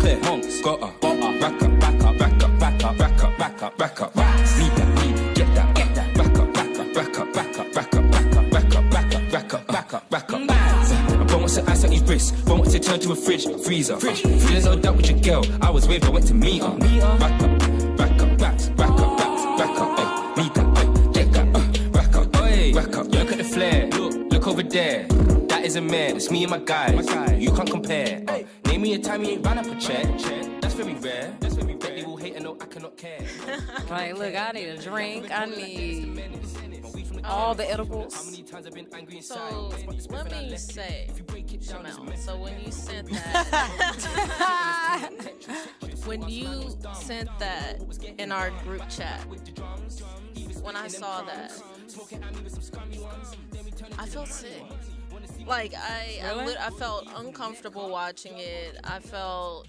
clear. Monks, gotta, rack up, back up, rack up, back up, rack up, back up, rack up. Need that, get that, back up, back up, rack up, back up, rack up, back up, rack up, back up, rack up, back up, back up. Bro wants to ice on his wrist, bro wants to turn to a freezer. There's no doubt with your girl, I was with her, went to meet her. Rack up, rack up, backs, rack up, backs, rack up, need that, get that, rack up, rack up. Look at the flare, look over there. That is a man, it's me and my guys. You can't compare. Name me a time you ain't ran up a check. That's very rare. They will hate and no, I cannot care. Like, look, I need a drink. I need all the edibles. So let me say, Jamel, so when you sent that, in our group chat, when I saw that, I felt sick. Like, I felt uncomfortable watching it. I felt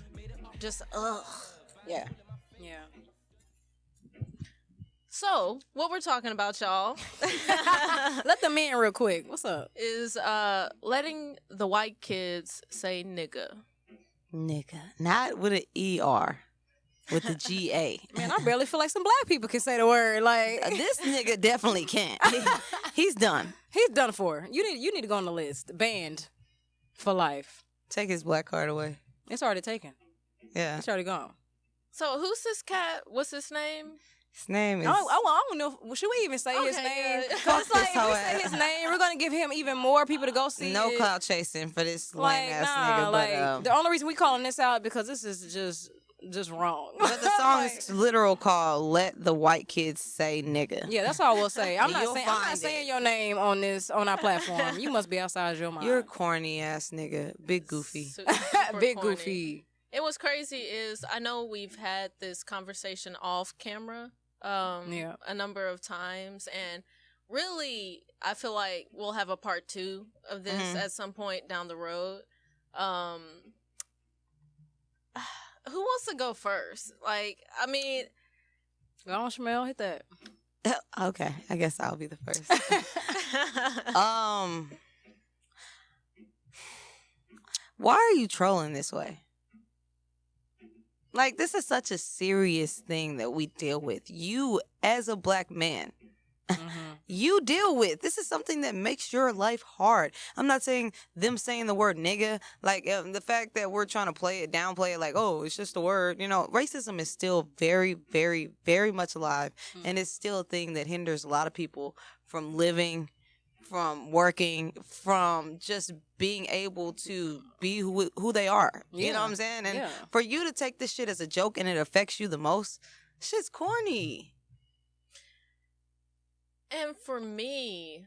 just, ugh. Yeah. So, what we're talking about, y'all, Let them in real quick. What's up? is letting the white kids say nigga. Nigga. Not with an ER. With the GA. Man, I barely feel like some black people can say the word. Like, This nigga definitely can't. He's done. he's done for. You need to go on the list. Banned for life. Take his black card away. It's already taken. Yeah. It's already gone. So, who's this cat? What's his name? His name is... I don't know. Should we even say his Okay, name? yeah. Because it's like, this if hoe we say ass. his name, we're going to give him even more people to go see No it. clout chasing for this Like, lame-ass nah, nigga. like, But, the only reason we calling this out because this is just wrong. but the song Like, is literal called "Let the White Kids Say Nigga." yeah, that's all we'll say. I'm You'll not find saying it. your name on our platform. You must be outside your mind. You're a corny ass nigga, big goofy. Super big corny. goofy. And what's crazy is I know we've had this conversation off camera a number of times, and really I feel like we'll have a part 2 of this at some point down the road. Who wants to go first? Like, I mean, Go on, Shamel, hit that. Okay, I guess I'll be the first. Why are you trolling this way? Like, this is such a serious thing that we deal with. You, as a black man, you deal with. This is something that makes your life hard. I'm not saying them saying the word nigga, like the fact that we're trying to downplay it like, oh, it's just a word. You know, racism is still very, very, very much alive. And it's still a thing that hinders a lot of people from living, from working, from just being able to be who they are. You know what I'm saying? And for you to take this shit as a joke and it affects you the most, shit's corny. and for me,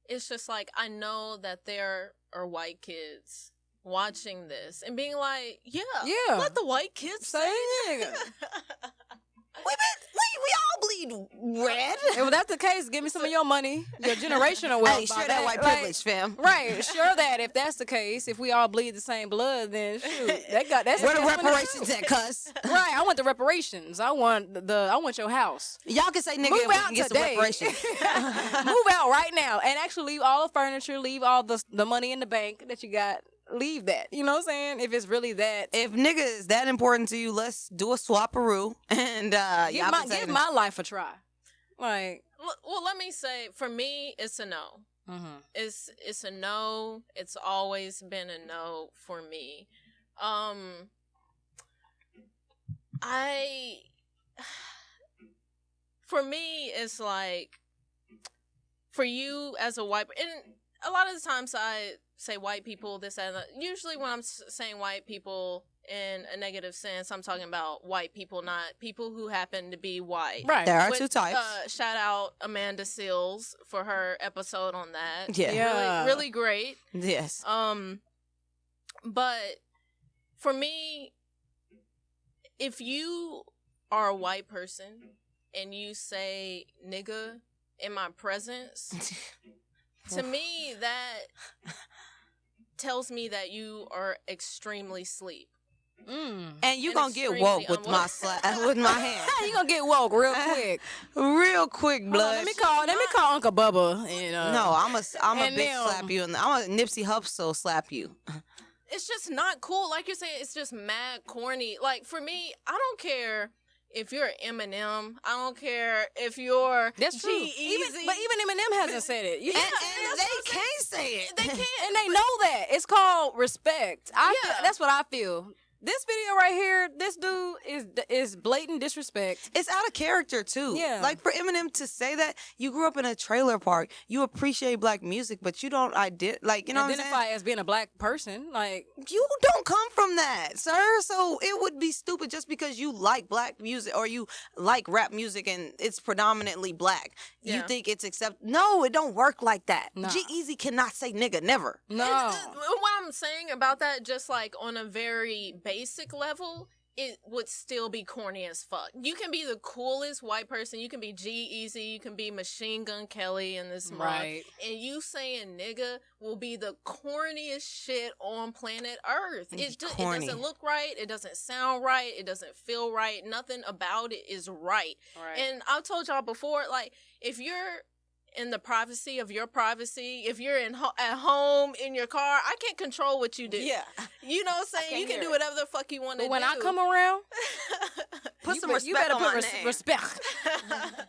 it's just like I know that there are white kids watching this and being like, yeah, let the white kids say nigga. We all bleed red. If that's the case, give me some of your money, your generational wealth. Hey, share that white privilege, fam. Right, sure that if that's the case, if we all bleed the same blood, then shoot, that's where the reparations at, cuss? Right, I want the reparations. I want your house. Y'all can say nigga Move and we out can get today. some reparations. Move out right now and actually leave all the furniture, leave all the money in the bank that you got. Leave that. You know what I'm saying? If it's really that. If nigga is that important to you, let's do a swap-a-roo and give my life a try. Like, well, let me say, for me, it's a no. Mm-hmm. It's a no. It's always been a no for me. For me, it's like, for you as a white, and a lot of the times I say white people, this and that. Usually when I'm saying white people in a negative sense, I'm talking about white people, not people who happen to be white. Right. There are two types. Shout out Amanda Seals for her episode on that. Yeah. Really, really great. Yes. But for me, if you are a white person and you say nigga in my presence, to me that tells me that you are extremely sleep. And you gonna get woke with my with my hand. You gonna get woke real quick. Real quick, blood. Let me call Uncle Bubba. And, no, I'm a and bitch slap you. I'm a Nipsey Hussle slap you. it's just not cool. Like you're saying, it's just mad corny. Like for me, I don't care if you're Eminem. I don't care if you're That's true. G-Eazy. But even Eminem hasn't said it. You And, know? and they can't say it. They can't. And they know that. It's called respect. Yeah. That's what I feel. This video right here, this dude is blatant disrespect. It's out of character too. Yeah. Like for Eminem to say that, you grew up in a trailer park, you appreciate black music, but you don't like you know what I'm saying? Identify as being a black person. Like, You don't come from that, sir. So it would be stupid just because you like black music or you like rap music and it's predominantly black. You Yeah. think it's No, it don't work like that. Nah. G-Eazy cannot say nigga, never. no. What I'm saying about that, just like on a very basic level, it would still be corny as fuck. You can be the coolest white person. You can be G-Eazy. You can be Machine Gun Kelly in this month. Right. And you saying nigga will be the corniest shit on planet Earth. It Corny. doesn't look right. It doesn't sound right. It doesn't feel right. Nothing about it is right. Right. And I've told y'all before, like, if you're in the privacy of your privacy, if you're at home in your car, I can't control what you do. Yeah. You know what I'm saying? can't You can hear do it. whatever the fuck you want to But do. when I come around, Put you some you respect better on put my name. respect.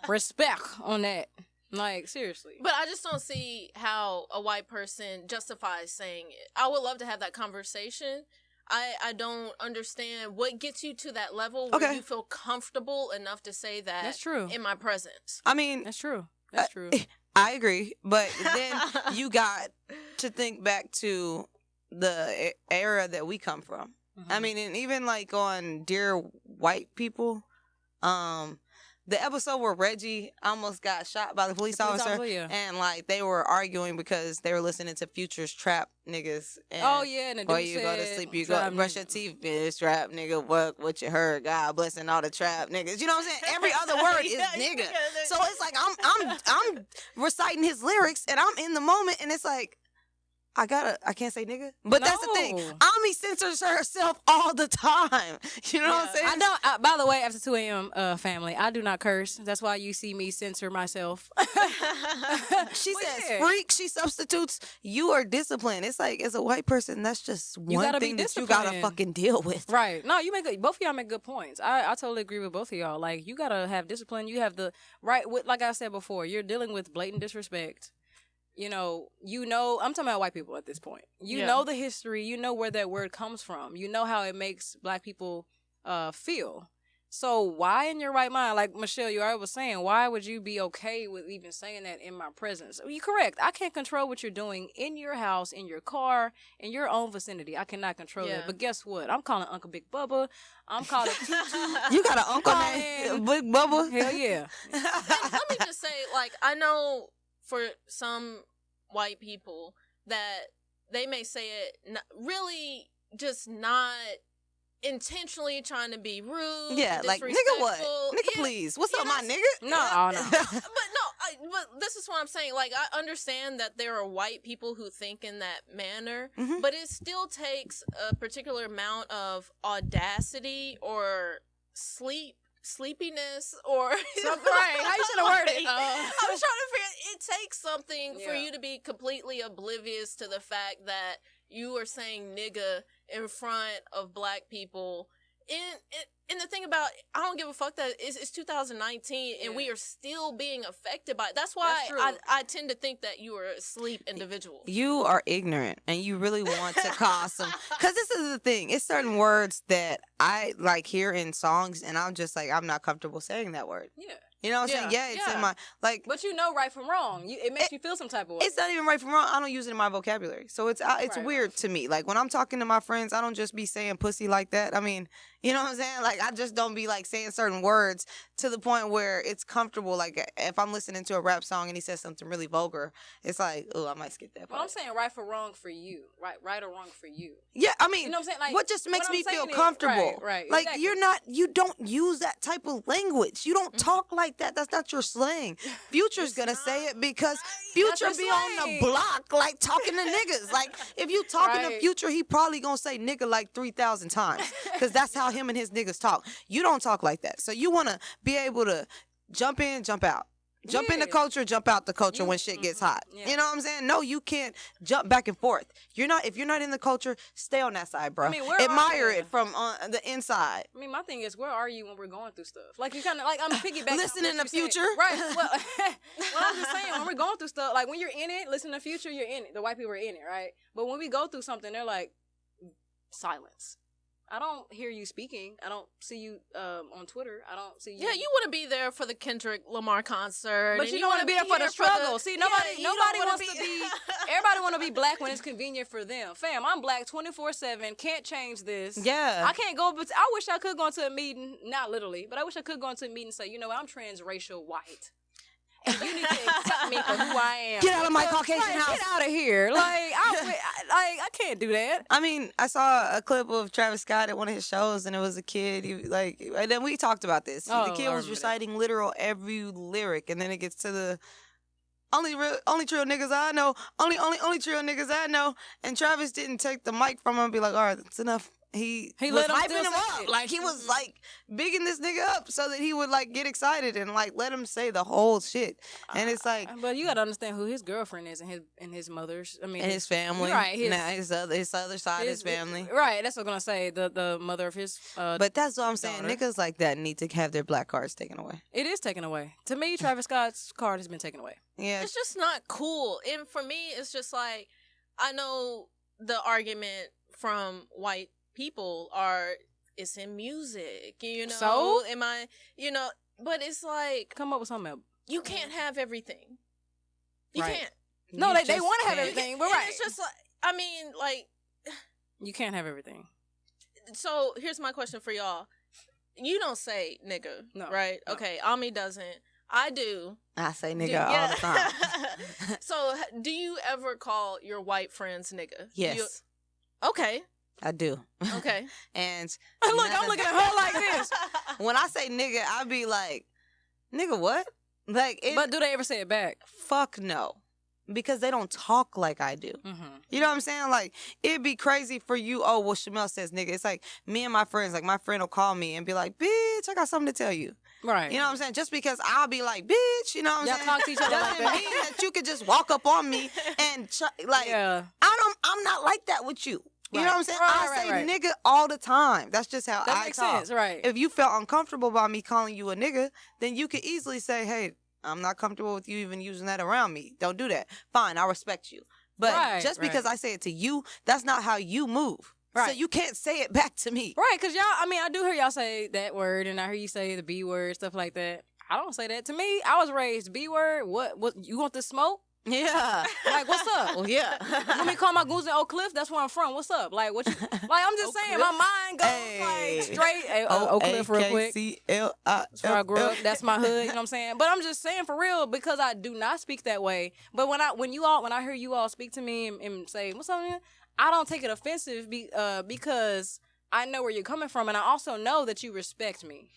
Respect on that. Like, seriously. But I just don't see how a white person justifies saying it. I would love to have that conversation. I don't understand what gets you to that level where Okay. you feel comfortable enough to say that That's true. in my presence. I mean, That's true. That's true. I agree, but then you got to think back to the era that we come from. I mean, and even like on Dear White People, the episode where Reggie almost got shot by the police officer, yeah. and like they were arguing because they were listening to Future's Trap Niggas. And Oh, yeah. And the Before dude you go to said, sleep, you "Trap go brush nigga." your teeth, bitch. Trap nigga, work what you heard. God blessing all the trap niggas. You know what I'm saying? Every other word is Yeah, you nigga. gotta- So it's like I'm reciting his lyrics and I'm in the moment and it's like I can't say nigga. But that's the thing. No. Ami censors herself all the time. You know what I'm saying? I don't. By the way, after 2 a.m. Family, I do not curse. That's why you see me censor myself. She Well, says yeah. freak, she substitutes you are disciplined. It's like as a white person, that's just You one gotta be thing that you gotta disciplined. fucking deal with. Right. No, both of y'all make good points. I totally agree with both of y'all. Like, you gotta have discipline. You have the right. Like I said before, you're dealing with blatant disrespect. I'm talking about white people at this point. You Yeah. know the history. You know where that word comes from. You know how it makes black people feel. So why in your right mind, like Michelle, you already was saying, why would you be okay with even saying that in my presence? You're correct. I can't control what you're doing in your house, in your car, in your own vicinity. I cannot control Yeah. that. But guess what? I'm calling Uncle Big Bubba. I'm calling Tutu. You got an uncle Calling- named Big Bubba? Hell yeah. And let me just say, like, I know for some white people that they may say it really just not intentionally trying to be rude. Yeah, like nigga what? disrespectful. Nigga Yeah. please. What's You up, know, my nigga? No, no. But this is what I'm saying. Like, I understand that there are white people who think in that manner, Mhm. but it still takes a particular amount of audacity or sleepiness or Something right. How you should have worded it? I was trying to figure. It takes something for Yeah. you to be completely oblivious to the fact that you are saying nigga in front of black people. And the thing about, I don't give a fuck that it's 2019 and Yeah. we are still being affected by it. That's why That's true. I tend to think that you are a sleep individual. You are ignorant and you really want to cause some. Because this is the thing. It's certain words that I like hear in songs and I'm just like, I'm not comfortable saying that word. Yeah. You know what I'm saying? Yeah, Yeah, it's yeah. in my, like, But you know right from wrong. It makes you feel some type of way. it's not even right from wrong. I don't use it in my vocabulary. So it's Right. weird to me. Like when I'm talking to my friends, I don't just be saying pussy like that. I mean, you know what I'm saying? Like I just don't be like saying certain words to the point where it's comfortable. Like if I'm listening to a rap song and he says something really vulgar, it's like, oh, I might skip that Well, I'm part. saying right for wrong for you. Right or wrong for you. Yeah, I mean, You know what I'm saying? Like, what just makes what me I'm feel saying is- comfortable? right, Like exactly. you don't use that type of language. You don't talk like that. That's not your slang. Future's It's gonna say not. it because That's Future your be on the slang. block like talking to niggas. Like if you talking to Right. Future, he probably gonna say nigga like 3,000 times because that's how him and his niggas talk. You don't talk like that. So you wanna be able to jump in, jump out. Jump in the Yeah. culture, jump out the culture when shit gets hot. Yeah. You know what I'm saying? No, you can't jump back and forth. If you're not in the culture, stay on that side, bro. I mean, where are Admire you? it from the inside. I mean, my thing is, where are you when we're going through stuff? Like, you kind of, like, I'm piggybacking. Listen on in what the you said. future. Right. Well, I'm just saying, when we're going through stuff, like, when you're in it, listen to the future, you're in it. The white people are in it, right? But when we go through something, they're like, silence. I don't hear you speaking. I don't see you on Twitter. I don't see you. Yeah, you want to be there for the Kendrick Lamar concert, But and you don't want to be there for the struggle. See, nobody Yeah, you don't wanna wants to be. Everybody want to be black when it's convenient for them. Fam, I'm black 24/7. Can't change this. Yeah. I can't go. But I wish I could go into a meeting. Not literally, but I wish I could go into a meeting and say, you know what, I'm transracial white. And you need to accept me for who I am. Get out of my Caucasian Like, house. Get out of here. I can't do that. I mean, I saw a clip of Travis Scott at one of his shows, and it was a kid. And then we talked about this. Oh, The kid I was remember reciting literal every lyric, and then it gets to the only true niggas I know, only true niggas I know. And Travis didn't take the mic from him and be like, all right, that's enough. He was let him hyping still him say up. it. Like, he was like bigging this nigga up so that he would like get excited and like let him say the whole shit. And it's like, But you gotta understand who his girlfriend is and his mother's. I mean, and his family, Right. His other side, his family. Right. That's what I'm gonna say. The mother of his. But that's what I'm saying. daughter. Niggas like that need to have their black cards taken away. It is taken away. To me, Travis Scott's card has been taken away. Yeah. It's just not cool. And for me, it's just like, I know the argument from white people it's in music, you know. So? Am I, but it's like, Come up with something else. you can't have everything. You Right. can't. No, You they just want to have can't. everything, but And right. It's just like, I mean, like, You can't have everything. so here's my question for y'all. You don't say nigga, No, right? no. Okay, Ami doesn't. I do. I say Do- nigga all the time. So, do you ever call your white friends nigga? Yes, You- okay. I do. Okay. And Look, I'm looking at her like this. when I say nigga, I be like, nigga what? Like, But do they ever say it back? fuck no. Because they don't talk like I do. Mm-hmm. You know what I'm saying? Like, it'd be crazy for you. Oh, well, Shamel says nigga. It's like me and my friends, like, my friend will call me and be like, bitch, I got something to tell you. Right. You know what I'm saying? Just because I'll be like, bitch, you know what I'm Y'all saying? talk to each other like doesn't that. mean that you could just walk up on me and, Yeah. I'm not like that with you. You know Right. what I'm saying? Right, I say right. nigga all the time. That's just how That I makes talk. sense, right? If you felt uncomfortable by me calling you a nigga, then you could easily say, hey, I'm not comfortable with you even using that around me. Don't do that. Fine, I respect you. But Right, just because right. I say it to you, that's not how you move. So Right. you can't say it back to me. Right, because y'all, I mean, I do hear y'all say that word, and I hear you say the B word, stuff like that. I don't say that. To me, I was raised B word. What, you want the smoke? Yeah. Like, what's up? Well, yeah. Let me call my goons in Oak Cliff. That's where I'm from. What's up? Like, what you, like, I'm just Oak saying, Cliff? my mind goes, Hey. like, straight. Hey, Oak Cliff real quick. O-A-K-C-L-I-F-L. That's where I grew up. That's my hood. You know what I'm saying? But I'm just saying for real because I do not speak that way. But when I hear you all speak to me and say what's up, man?" I don't take it offensive because I know where you're coming from, and I also know that you respect me.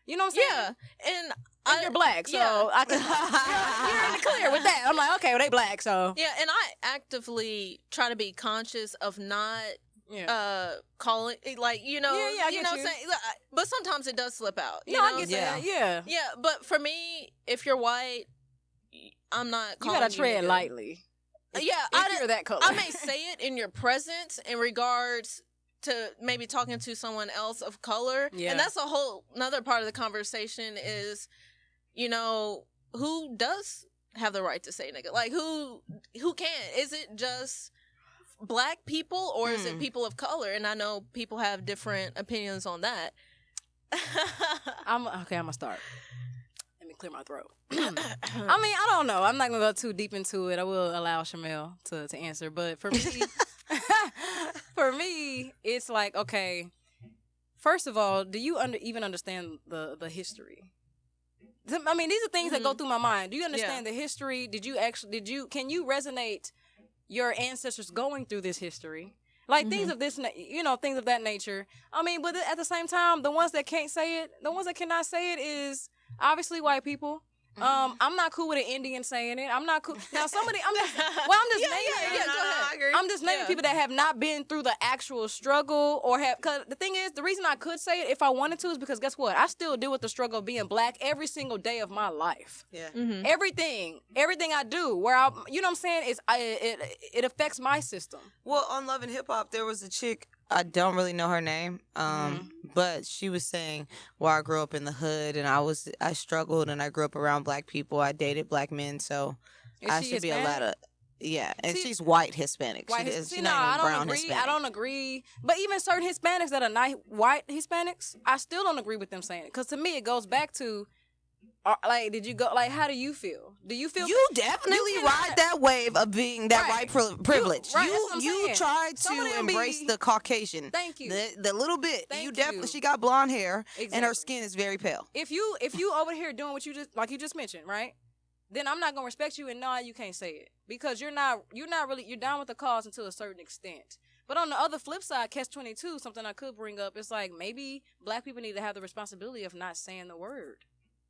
You know what I'm saying? Yeah. And And you're black, so yeah. I can. You're in the clear with that. I'm like, okay, well they black, so Yeah, and I actively try to be conscious of not yeah. calling, like, Yeah, I you get know you. saying, but sometimes it does slip out. You No, know? I get Yeah. that. Yeah, Yeah, but for me, if you're white, I'm not you calling gotta tread nigga. lightly. Yeah, If you're that color, I may say it in your presence in regards to maybe talking to someone else of color. Yeah. And that's a whole another part of the conversation is, who does have the right to say nigga? Like who can? Is it just black people or is it people of color? And I know people have different opinions on that. I'm gonna start. Let me clear my throat. I mean, I don't know. I'm not gonna go too deep into it. I will allow Shamel to answer. But for me, for me, it's like, okay. First of all, do you even understand the history? I mean, these are things that go through my mind. Do you understand the history? Can you resonate your ancestors going through this history? Like things of this, things of that nature. I mean, but at the same time, the ones that can't say it, the ones that cannot say it is obviously white people. I'm not cool with an Indian saying it. I'm not cool. Now somebody, I'm just naming. go ahead. I agree. I'm just naming Yeah. people that have not been through the actual struggle or have. Cause the thing is, the reason I could say it if I wanted to is because guess what? I still deal with the struggle of being black every single day of my life. Yeah. Mm-hmm. Everything I do, where I, you know what I'm saying, it affects my system. Well, on Love and Hip Hop, there was a chick. I don't really know her name, but she was saying, "Well, I grew up in the hood, and I struggled, and I grew up around black people. I dated black men, so Is I she should be a lot Hispanic? of yeah." And See- she's white Hispanic. White She's See, not no, I even don't brown agree. Hispanic. I don't agree. But even certain Hispanics that are not white Hispanics, I still don't agree with them saying it. Because to me, it goes back to, like, did you go? Like, how do you feel? Do you feel? You definitely you ride cannot- that wave of being that Right. white privilege. right, that's what I'm You saying. tried Some of to them embrace be- the Caucasian. Thank you. The little bit. Thank You definitely. you. She got blonde hair, and Exactly. her skin is very pale. If you over here doing what you just mentioned, right? Then I'm not gonna respect you, and no, you can't say it because you're not really you're down with the cause until a certain extent. But on the other flip side, catch-22, something I could bring up, it's like maybe black people need to have the responsibility of not saying the word.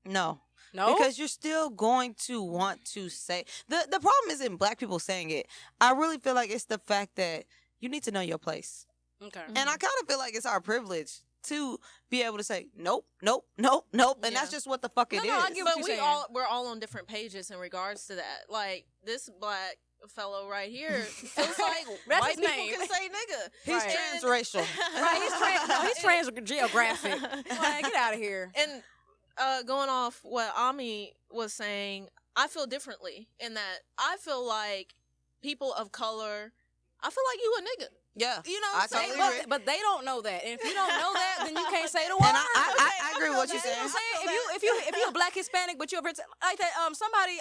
No. No, Because you're still going to want to say the problem isn't black people saying it. I really feel like it's the fact that you need to know your place. okay. And I kind of feel like it's our privilege to be able to say nope, nope, nope, nope, and that's Yeah. just what the fuck it is. No, I get what But you're saying. we're all on different pages in regards to that. Like this black fellow right here feels like That's white his people name. can say nigga. He's Right. transracial. Right, he's trans-geographic. Like, get out of here. And going off what Ami was saying, I feel differently in that I feel like people of color, I feel like you a nigga. Yeah, You know I what I'm saying? totally agree. But they don't know that. And if you don't know that, then you can't say the word. And I agree with what you're that. saying. If you're a black Hispanic, but you're like that, somebody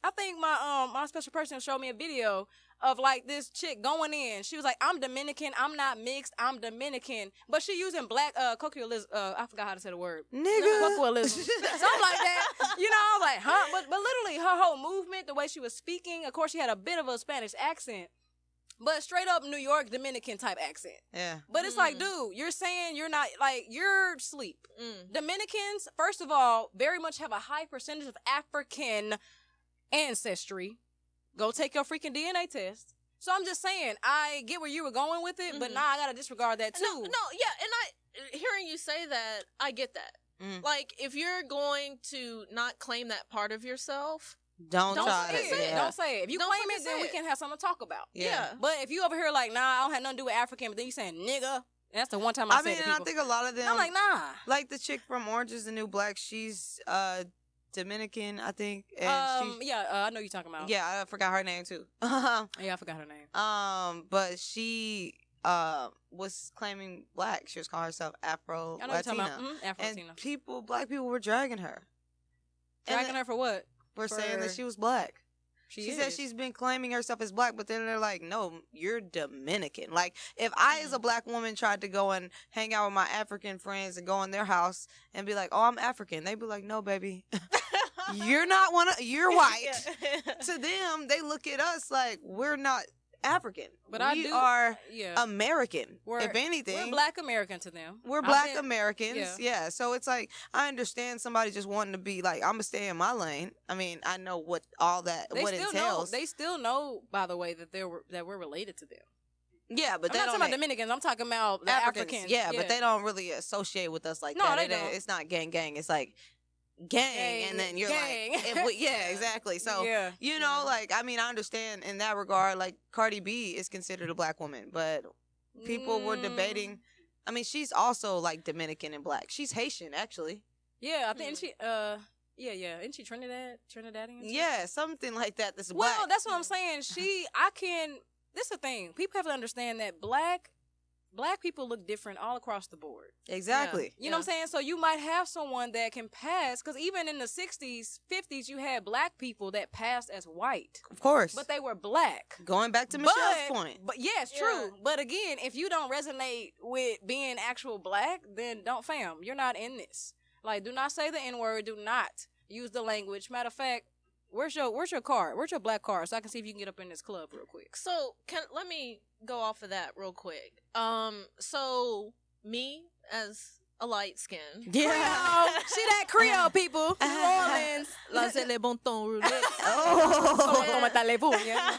I think my special person showed me a video of like this chick going in. She was like, "I'm Dominican. I'm not mixed. I'm Dominican." But she using black colloquialism. I forgot how to say the word. Nigga. Colloquialism. Something like that. You know, I was like, huh? But literally, her whole movement, the way she was speaking. Of course, she had a bit of a Spanish accent, but straight up New York Dominican type accent. Yeah. But it's like, dude, you're saying you're not, like, you're asleep. Mm. Dominicans, first of all, very much have a high percentage of African ancestry. Go take your freaking DNA test. So I'm just saying, I get where you were going with it, but Mhm. now I gotta disregard that too. No, yeah, and hearing you say that, I get that. Mm. Like, if you're going to not claim that part of yourself, Don't Don't try say it. it. Yeah. Don't say it. If you Don't claim fucking it, then say we it. can have something to talk about. Yeah. But if you over here like, nah, I don't have nothing to do with African, but then you saying nigga, that's the one time I I said mean, it to and I people. think a lot of them, I'm like, nah. like the chick from Orange is the New Black, she's Dominican, I think. And Yeah, I know you're talking about. yeah, I forgot her name too. Yeah, I forgot her name. But she was claiming black. She was calling herself Afro I know you're talking Latina. about Afro And Latina. black people were dragging her. Dragging her for what? For saying that for- she was black. She is. said she's been claiming herself as black, but then they're like, no, you're Dominican. Like, if I, as a black woman, tried to go and hang out with my African friends and go in their house and be like, oh, I'm African, they'd be like, no, baby, you're not you're white. To them, they look at us like we're not African. But we are yeah. American. We're- If anything, We're Black American to them. we're I've black been- Americans. Yeah. So it's like, I understand somebody just wanting to be like, I'm going to stay in my lane. I mean, I know what all that, They what still entails. know. They still know, by the way, that we're related to them. yeah, but I'm they not don't. talking about Dominicans. I'm talking about the Africans. Yeah, but they don't really associate with us like No, that. they don't. It's not gang. It's like gang, and then you're gang. like, yeah, exactly. So yeah. you know, like, I mean, I understand in that regard. Like, Cardi B is considered a black woman, but people were debating. I mean, she's also like Dominican and black. She's Haitian, actually. Yeah, I think and she yeah, isn't she Trinidadian? Yeah, something like that. That's Well, black. that's what I'm saying. This is the thing. People have to understand that black people look different all across the board. Exactly. You know what I'm saying? So you might have someone that can pass, because even in the 60s, 50s, you had black people that passed as white, Of course. but they were black. Going back to Michelle's point. But yes, true. But again, if you don't resonate with being actual black, then don't, fam. You're not in this. Like, do not say the N-word. Do not use the language. Matter of fact, where's your card? Where's your black card? So I can see if you can get up in this club real quick. So let me go off of that real quick. So me as a light skin. Yeah. Creole. She that Creole people. New Orleans. Laissez les bon temps rouler. Oh, comment allez-vous? Yeah.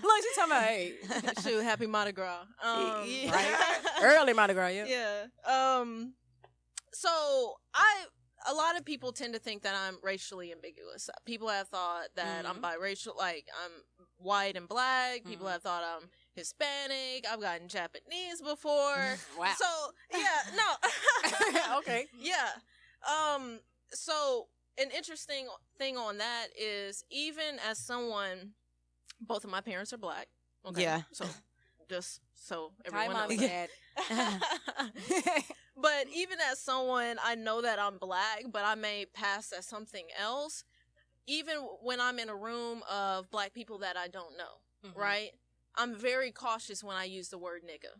Look, she talking about, hey, Shoot, happy Mardi Gras. Yeah. right? Early Mardi Gras, yeah. Yeah. So a lot of people tend to think that I'm racially ambiguous. People have thought that I'm biracial, like I'm white and black. People have thought I'm Hispanic. I've gotten Japanese before. Wow. So yeah, no. Okay. Yeah. So an interesting thing on that is, even as someone, both of my parents are black. Okay. Yeah. So just so Hi, everyone mom knows. and dad. But even as someone, I know that I'm black, but I may pass as something else. Even when I'm in a room of black people that I don't know, right? I'm very cautious when I use the word nigga.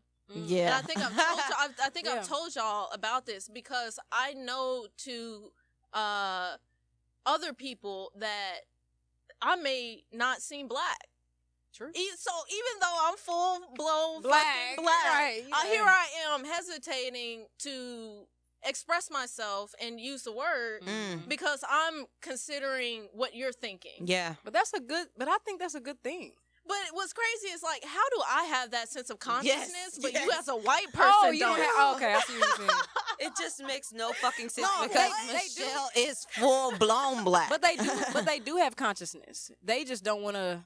Yeah. And I think I've told y'all, Yeah. I've told y'all about this, because I know to other people that I may not seem black. True. So even though I'm full blown Black, fucking black, right, yeah. here I am hesitating to express myself and use the word because I'm considering what you're thinking. Yeah. But I think that's a good thing. But what's crazy is, like, how do I have that sense of consciousness, but yes. you as a white person Oh, you don't? have, okay, I see what you're saying. It just makes no fucking sense No, because they do. Michelle is full blown black. But they do have consciousness. They just don't want to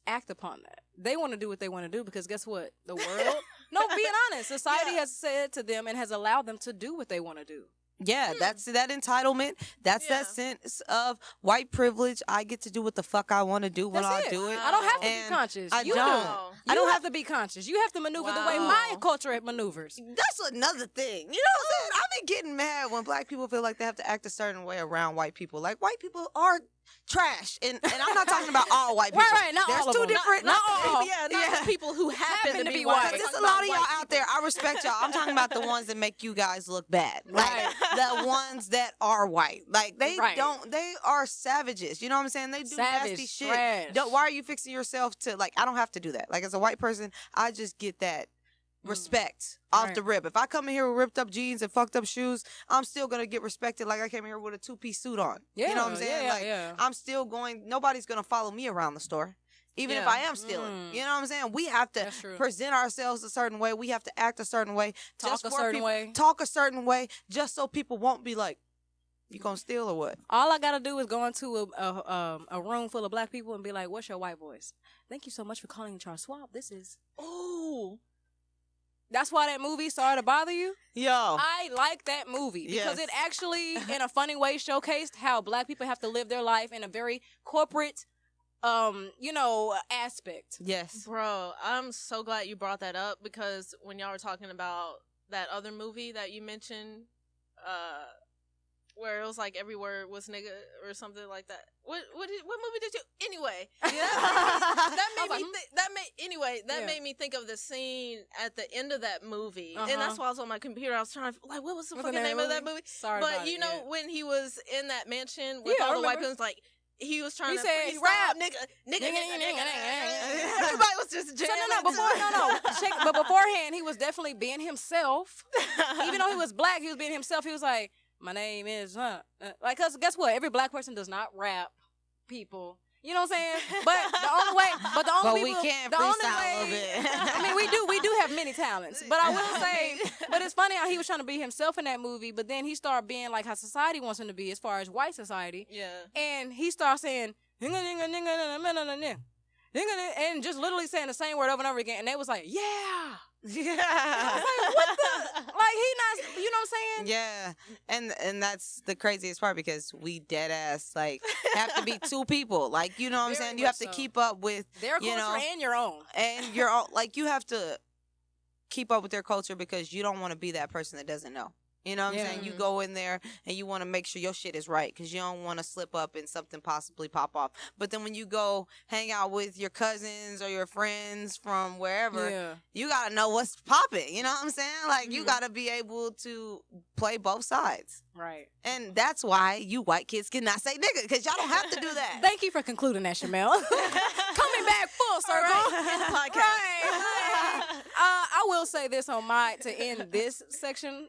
act upon that. They want to do what they want to do, because guess what? The world, no, being honest, society has said to them and has allowed them to do what they want to do. Yeah, that's that entitlement. That's that sense of white privilege. I get to do what the fuck I want to do when I That's do it. I don't have to And be conscious. I You don't. do. You don't have to be conscious. You have to maneuver the way Wow. my culture maneuvers. That's another thing. You know what I'm saying? I've been getting mad when black people feel like they have to act a certain way around white people. Like, white people are trash. And I'm not talking about all white people. Right, not There's all of two them. different. Not all. Not the people who happen to be white. white. There's I'm a lot of talking y'all about out there. I respect y'all. I'm talking about the ones that make you guys look bad. Like, Right. the ones that are white. Like, they Right. they are savages. You know what I'm saying? They do nasty Savage, shit. trash. Why are you fixing yourself to, like, I don't have to do that. Like, as a white person, I just get that respect off Right. the rip. If I come in here with ripped up jeans and fucked up shoes, I'm still gonna get respected like I came here with a 2-piece suit on. You know what I'm saying? Yeah, like, yeah. I'm still going, nobody's gonna follow me around the store. Even if Yeah. I am stealing. You know what I'm saying? We have to That's true. present ourselves a certain way. We have to act a certain way. Talk just a for certain people- way. Talk a certain way, just so people won't be like, you gonna steal or what? All I gotta do is go into a room full of black people and be like, "What's your white voice? Thank you so much for calling Charles Schwab. This is." Ooh. That's why that movie started to bother you. Yo. I like that movie because Yes. it actually, in a funny way, showcased how black people have to live their life in a very corporate, aspect. Yes. Bro, I'm so glad you brought that up, because when y'all were talking about that other movie that you mentioned, where it was like every word was nigga or something like that. What movie did you? Anyway, that made me think of the scene at the end of that movie, and that's why I was on my computer. I was trying to what was the What's fucking name of that movie? Sorry, But about you it, know yeah. when he was in that mansion with Yeah, I all the white remember. people, like he was trying He to said, freestyle, rap. nigga. nigga. Everybody was just So jamming. but beforehand, he was definitely being himself. Even though he was black, he was being himself. He was like, "My name is like, cause guess what? Every black person does not rap people. You know what I'm saying? But We can the only freestyle a way- little bit. I mean, we do have many talents, but I will say, but it's funny how he was trying to be himself in that movie, but then he started being like how society wants him to be as far as white society, Yeah. and he started saying, and just literally saying the same word over and over again, and they was like, yeah. Yeah. Like, what the? Like, he not, you know what I'm saying? Yeah. And that's the craziest part, because we dead ass like have to be two people. Like, you know what I'm Very saying? You have much to so. keep up with Their you culture know, and your own. and you're all like, you have to keep up with their culture, because you don't want to be that person that doesn't know. You know what I'm Yeah. saying? You go in there and you want to make sure your shit is right, because you don't want to slip up and something possibly pop off. But then when you go hang out with your cousins or your friends from wherever, Yeah. you got to know what's popping. You know what I'm saying? Like, you Mhm. got to be able to play both sides. Right. And that's why you white kids cannot say nigga, because y'all don't have to do that. Thank you for concluding that, Shamel. Coming back full circle. Right. In the podcast. Right. I will say this to end this section.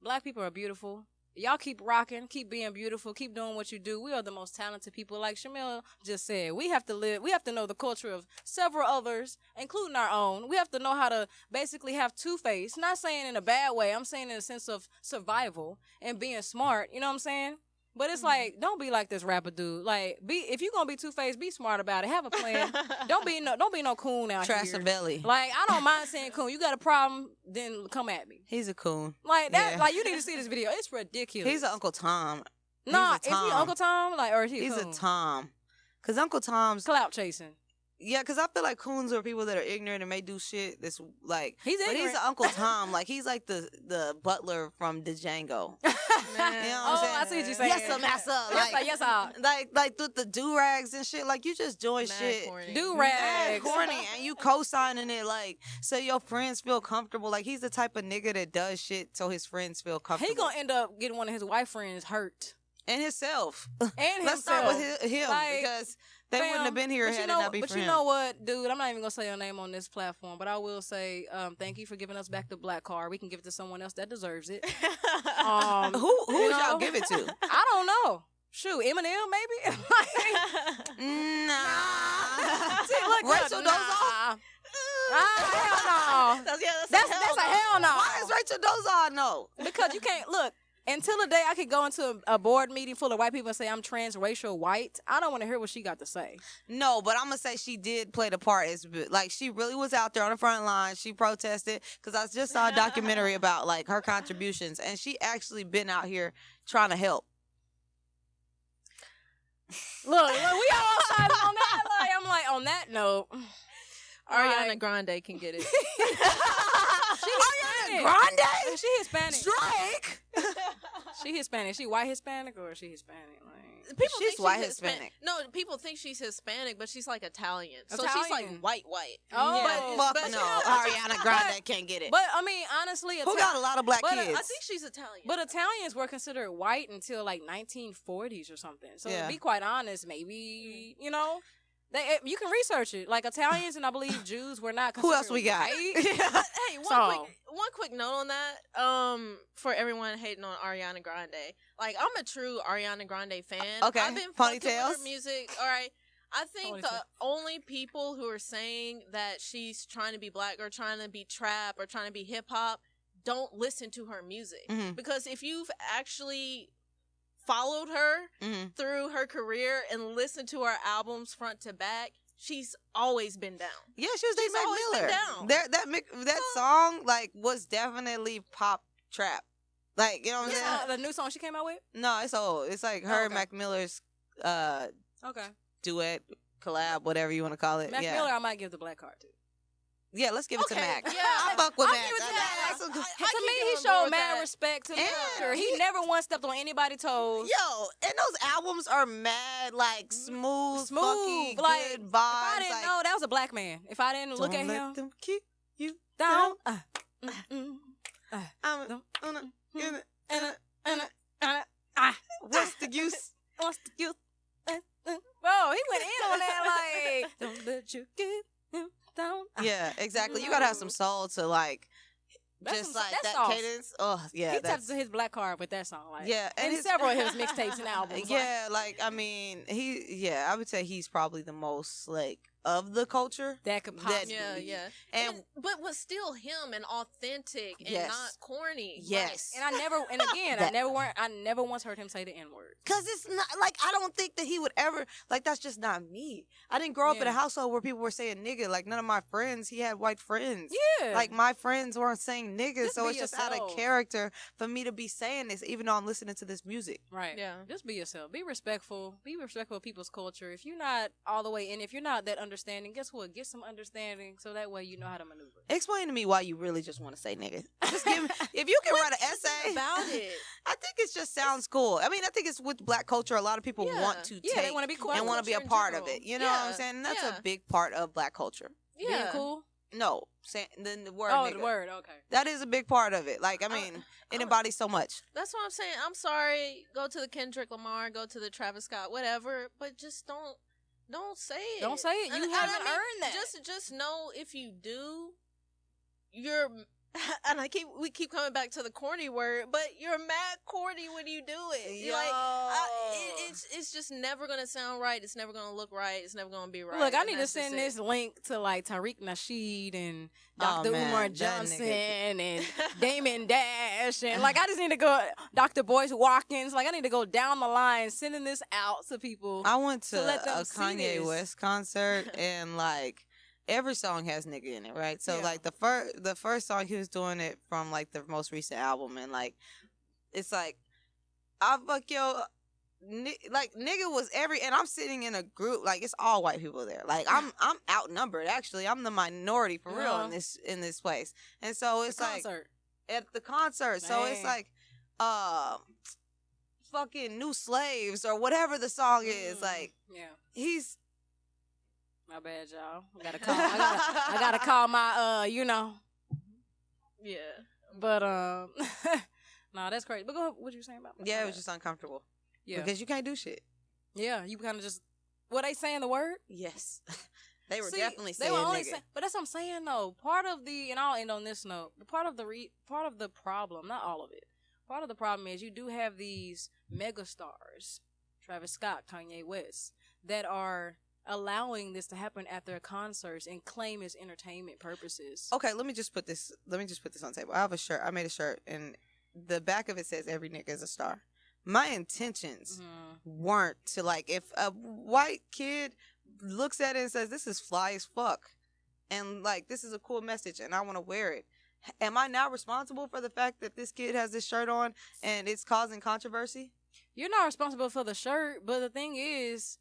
Black people are beautiful. Y'all keep rocking, keep being beautiful, keep doing what you do. We are the most talented people. Like Shamil just said, we have to know the culture of several others, including our own. We have to know how to basically have two-face. Not saying in a bad way. I'm saying in a sense of survival and being smart. You know what I'm saying? But it's like, don't be like this rapper dude. Like, if you're gonna be two-faced, be smart about it. Have a plan. Don't be no coon out Trash here. a belly. Like, I don't mind saying coon. You got a problem, then come at me. He's a coon. Like that. Yeah. Like, you need to see this video. It's ridiculous. He's an Uncle Tom. No, He's a is he Tom. Uncle Tom? Like, or is he? He's a coon? Tom. Because Uncle Tom's... Clout chasing. Yeah, because I feel like coons are people that are ignorant and may do shit that's like... He's But he's ignorant. an Uncle Tom. Like, he's like the butler from Django. Man. You know Oh, what I'm I see what you're saying. Yes, sir, master. Yes, sir, yes, sir. Like with the do-rags and shit. Like, you just doing Mad shit. corny. Mad Do-rags. corny, and you co-signing it like so your friends feel comfortable. Like, he's the type of nigga that does shit so his friends feel comfortable. He gonna end up getting one of his white friends hurt. and himself. And Let's himself. start with him Like, because they fam, wouldn't have been here but had it you know, not be but for you him. know what, dude? I'm not even gonna say your name on this platform, but I will say thank you for giving us back the black card. We can give it to someone else that deserves it. Who you would y'all know? give it to? I don't know. Shoot, Eminem maybe. Nah. See, look, Rachel nah. Dolezal? Hell no. That's That's a hell no. Why is Rachel Dolezal no? Because you can't look. Until the day I could go into a board meeting full of white people and say I'm transracial white, I don't want to hear what she got to say. No, but I'm gonna say she did play the part. As like she really was out there on the front line. She protested because I just saw a documentary about like her contributions, and she actually been out here trying to help. Look, we all sides on that. Like, I'm like, on that note, Ariana like, Grande can get it. she Hispanic. Grande? She Hispanic. Drake? She Hispanic. She white Hispanic or is she Hispanic? Like, People She's think white she's Hispanic. No, people think she's Hispanic, but she's like Italian. So she's like Italian. white. Oh. Fuck but- no. Ariana Grande can't get it. but I mean, honestly, Who got a lot of black but, kids? I think she's Italian. But Italians were considered white until like 1940s or something. So Yeah. to be quite honest, maybe you can research it. Like Italians and I believe Jews were not. Who else we got? Considered white. Hey, So- one quick note on that. For everyone hating on Ariana Grande, like I'm a true Ariana Grande fan. Okay, I've been fucking with ponytails? her music. All right. I think the Ponytails. only people who are saying that she's trying to be black or trying to be trap or trying to be hip hop don't listen to her music. Mhm. Because if you've actually followed her Mhm. through her career and listened to her albums front to back, she's always been down. Yeah, she was Dave She's Mac always been Miller. down. That song like was definitely pop trap. Like, you know what I'm saying? The new song she came out with. No, it's old. It's like her and okay. Mac Miller's Okay, duet, collab, whatever you want to call it. Mac yeah. Miller, I might give the black card to. Yeah, let's give it to Okay, Mac. yeah, I fuck with I'll Mac. give it to That- Mac. that's a good- I To can me, get he on board showed with mad that. respect to the And culture. He never once stepped on anybody's toes. Yo, and those albums are mad, like smooth, fucking like good if vibes. I didn't like, know that was a black man. If I didn't look don't at let him them keep you down, down. I'm gonna get it. What's the use? what's the use? Bro, he went in on that like, don't let you get him down. Yeah, exactly. You gotta have some soul to like, That's just some- like that's that sauce. cadence. Oh yeah, He that's tapped to his black card with that song. Like, yeah, and his- several of his mixtapes and albums. Yeah, like I mean, I would say he's probably the most like of the culture. that could that- possibly. Yeah. And but was still him and authentic and Yes. not corny. yes, And I never, and again, That- I never once heard him say the N word. cause it's not like I don't think that he would ever like that's just not me. I didn't grow up in a Yeah. household where people were saying nigga. Like none of my friends, he had white friends. Yeah, Like my friends weren't saying nigga, Just so be it's just out of yourself. character for me to be saying this, even though I'm listening to this music. right. Yeah. Just be yourself. Be respectful. Be respectful of people's culture. If you're not all the way in, if you're not that understanding, guess what? Get some understanding so that way you know how to maneuver. Explain to me why you really just want to say nigga. Just give me, if you can write an essay about it. I think it just sounds cool. I mean, I think it's with black culture. A lot of people Yeah. want to Yeah, they take want to be cool. and want to be a culture in part of general. it. You know what I'm Yeah, saying? And that's yeah. a big part of black culture. Being Yeah. cool. No, saying then the word. Oh, nigga. the word. Okay. That is a big part of it. Like, I mean, it embodies so much. That's what I'm saying. I'm sorry. Go to the Kendrick Lamar, go to the Travis Scott, whatever, but just don't say it. Don't say it. You And haven't I mean, earned that. Just know if you do, you're, and we keep coming back to the corny word, but you're mad corny when you do it. You're like, it's just never gonna sound right. It's never gonna look right. It's never gonna be right. Look, I and need to that's send just this link to like Tariq Nasheed and Dr. man, Umar that Johnson nigga. and Damon Dash and like I just need to go Dr. Boyce Watkins. Like I need to go down the line sending this out to people. I went to let them a see Kanye this. West concert and like every song has nigga in it, right? So Yeah. like the first song he was doing it from like the most recent album, and like it's like I fuck yo. Like nigga was and I'm sitting in a group like it's all white people there. Like I'm outnumbered actually. I'm the minority for real Uh-huh. in this place, and so it's like concert. at the concert. So it's Man. like fucking New Slaves or whatever the song is. Like Yeah. he's My bad, y'all. I gotta call. I gotta call my yeah. But no, that's crazy. But go ahead, what you saying about? yeah, it was just uncomfortable yeah, because you can't do shit. yeah. You kind of just what they saying the word. Yes. They were See, definitely they saying were only nigga. but that's what I'm saying though. Part of the and I'll end on this note. Part of the problem, not all of it. Part of the problem is you do have these mega stars, Travis Scott, Kanye West, that are allowing this to happen at their concerts and claim it's entertainment purposes. Okay, let me just put this on the table. I have a shirt. I made a shirt and the back of it says every nigga is a star. My intentions Mhm. weren't to like if a white kid looks at it and says this is fly as fuck and like this is a cool message and I want to wear it. Am I now responsible for the fact that this kid has this shirt on and it's causing controversy? You're not responsible for the shirt, but the thing is,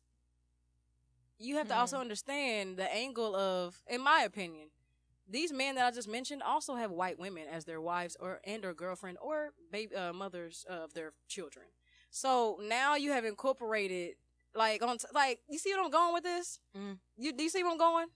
you have to also understand the angle of, in my opinion, these men that I just mentioned also have white women as their wives or girlfriend or baby mothers of their children. So now you have incorporated like you see what I'm going with this? Mm. Do you see where I'm going?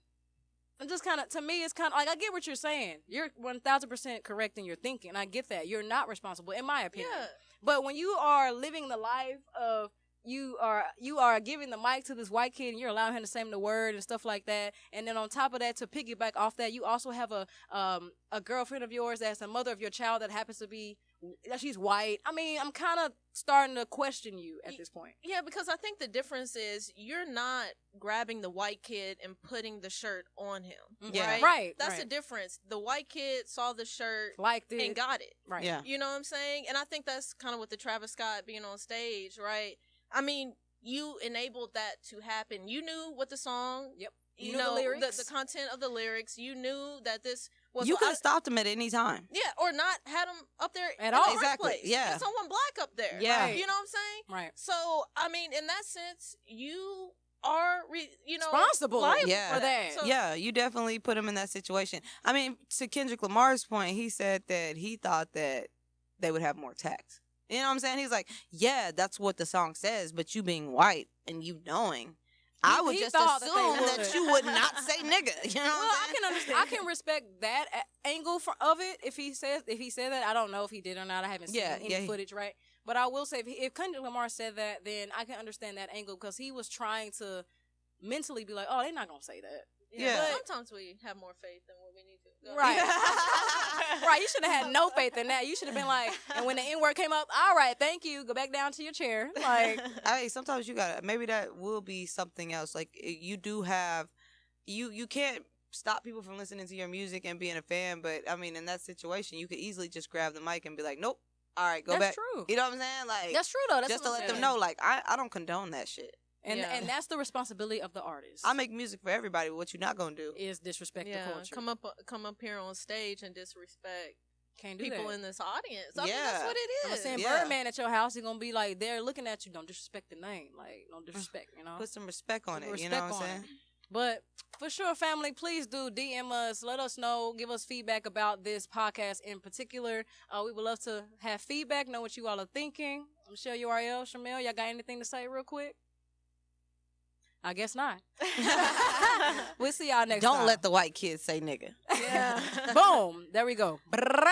I'm just kind of, to me, it's kind of like I get what you're saying. You're 1000% correct in your thinking. I get that. You're not responsible, in my opinion. Yeah. But when you are living the life of you are giving the mic to this white kid and you're allowing him to say the word and stuff like that, and then on top of that, to piggyback off that, you also have a girlfriend of yours that's the mother of your child that happens to be she's white. I mean, I'm kind of starting to question you at this point. Yeah, because I think the difference is you're not grabbing the white kid and putting the shirt on him. Yeah. Right? Right, That's right. the difference. The white kid saw the shirt Liked it. and got it. Right. Yeah. You know what I'm saying? And I think that's kind of with the Travis Scott being on stage, right? I mean, you enabled that to happen. You knew what the song, Yep. you knew the know, lyrics. the content of the lyrics. You knew that this was. You could have stopped him at any time. Yeah, or not had him up there At in all. the first Exactly, place. yeah. Get someone black up there. Yeah. You know what I'm saying? Right. So, I mean, in that sense, you are, Responsible liable Yeah. for that. So, Yeah, you definitely put him in that situation. I mean, to Kendrick Lamar's point, he said that he thought that they would have more tact. You know what I'm saying? He's like, yeah, that's what the song says, but you being white and you knowing, I would he just thought that they assume that, would. you would not say nigga. You know Well, what I I'm can understand. I can respect that angle of it. If he said that, I don't know if he did or not. I haven't seen Yeah, any yeah. footage, right? But I will say, if Kendrick Lamar said that, then I can understand that angle because he was trying to mentally be like, "Oh, they're not gonna say that." Yeah. But sometimes we have more faith than what we need to. Go Right. ahead. Right? You should have had no faith in that. You should have been like, and when the N word came up, all right, thank you. Go back down to your chair. Like, Hey, sometimes you gotta. Maybe that will be something else. Like you do have, you can't stop people from listening to your music and being a fan. But I mean, in that situation, you could easily just grab the mic and be like, nope. All right, go that's back. true. You know what I'm saying? Like That's true though. That's just what to I'm let them saying. know, like I don't condone that shit. And Yeah. and that's the responsibility of the artist. I make music for everybody. But what you're not gonna do? is disrespect Yeah, the culture. come up here on stage and disrespect Can't do people that. in this audience. I mean, Yeah. that's what it I'm is. saying Yeah. Birdman at your house, he's gonna be like, they're looking at you. Don't disrespect the name. Like, don't disrespect, you know? Put some respect on Put it. You know respect what I'm on saying? it. But for sure, family, please do DM us. Let us know. Give us feedback about this podcast in particular. We would love to have feedback, know what you all are thinking. Michelle, URL, Shamil, y'all got anything to say real quick? I guess not. We'll see y'all next time. Don't let the white kids say nigga. Yeah. Boom. There we go. Brah.